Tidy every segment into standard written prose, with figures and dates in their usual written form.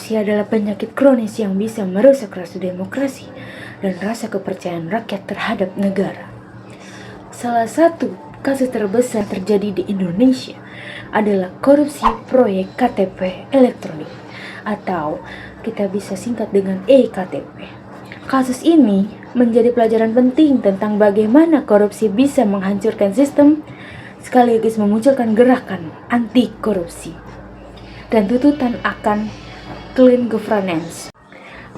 Korupsi adalah penyakit kronis yang bisa merusak rasa demokrasi dan rasa kepercayaan rakyat terhadap negara. Salah satu kasus terbesar terjadi di Indonesia adalah korupsi proyek KTP elektronik atau kita bisa singkat dengan EKTP. Kasus ini menjadi pelajaran penting tentang bagaimana korupsi bisa menghancurkan sistem sekaligus memunculkan gerakan anti korupsi dan tuntutan akan clean governance.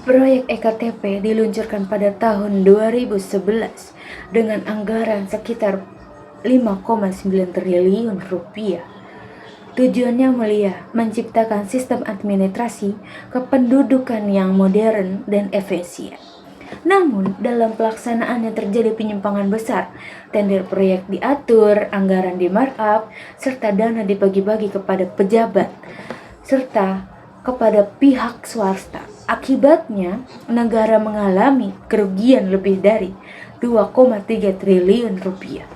Proyek EKTP diluncurkan pada tahun 2011 dengan anggaran sekitar 5,9 triliun rupiah. Tujuannya mulia, menciptakan sistem administrasi kependudukan yang modern dan efisien. Namun, dalam pelaksanaannya terjadi penyimpangan besar. Tender proyek diatur, anggaran di markup, serta dana dibagi-bagi kepada pejabat, serta kepada pihak swasta. Akibatnya, negara mengalami kerugian lebih dari 2,3 triliun rupiah.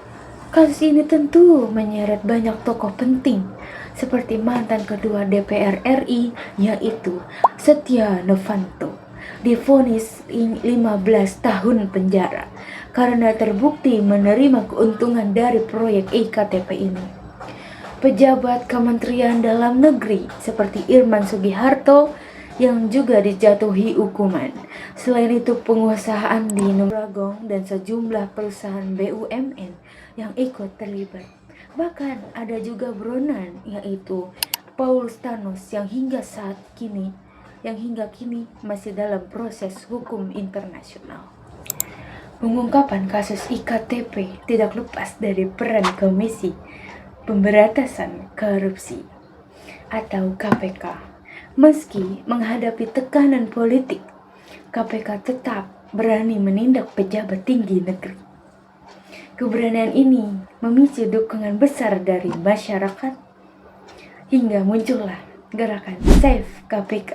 Kasus ini tentu menyeret banyak tokoh penting, seperti mantan ketua DPR RI, yaitu Setia Novanto, divonis 15 tahun penjara karena terbukti menerima keuntungan dari proyek EKTP ini. Pejabat Kementerian Dalam Negeri seperti Irman Sugiharto yang juga dijatuhi hukuman. Selain itu, penguasaan di Numragong dan sejumlah perusahaan BUMN yang ikut terlibat. Bahkan ada juga buronan, yaitu Paulus Thanos yang hingga kini masih dalam proses hukum internasional. Pengungkapan kasus IKTP tidak lepas dari peran Komisi Pemberantasan Korupsi atau KPK. Meski menghadapi tekanan politik, KPK tetap berani menindak pejabat tinggi negeri. Keberanian ini memicu dukungan besar dari masyarakat hingga muncullah gerakan Save KPK.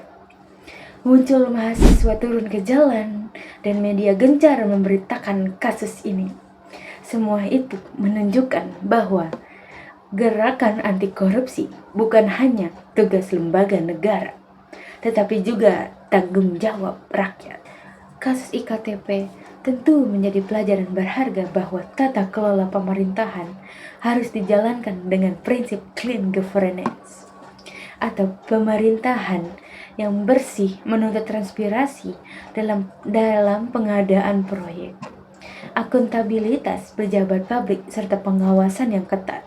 Muncul mahasiswa turun ke jalan dan media gencar memberitakan kasus ini. Semua itu menunjukkan bahwa gerakan anti korupsi bukan hanya tugas lembaga negara, tetapi juga tanggung jawab rakyat. Kasus IKTP tentu menjadi pelajaran berharga bahwa tata kelola pemerintahan harus dijalankan dengan prinsip clean governance atau pemerintahan yang bersih, menuntut transparansi dalam pengadaan proyek, akuntabilitas pejabat publik serta pengawasan yang ketat.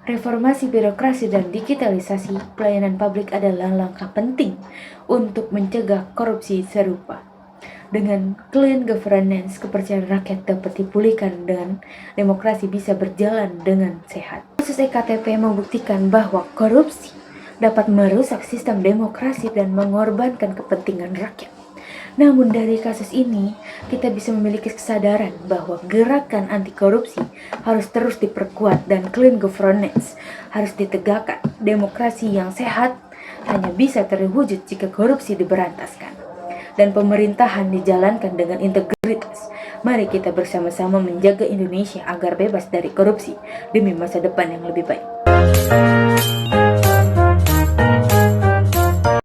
Reformasi birokrasi dan digitalisasi pelayanan publik adalah langkah penting untuk mencegah korupsi serupa. Dengan clean governance, kepercayaan rakyat dapat dipulihkan dan demokrasi bisa berjalan dengan sehat. Kasus EKTP membuktikan bahwa korupsi dapat merusak sistem demokrasi dan mengorbankan kepentingan rakyat. Namun dari kasus ini, kita bisa memiliki kesadaran bahwa gerakan anti korupsi harus terus diperkuat dan clean governance harus ditegakkan. Demokrasi yang sehat hanya bisa terwujud jika korupsi diberantaskan dan pemerintahan dijalankan dengan integritas. Mari kita bersama-sama menjaga Indonesia agar bebas dari korupsi demi masa depan yang lebih baik.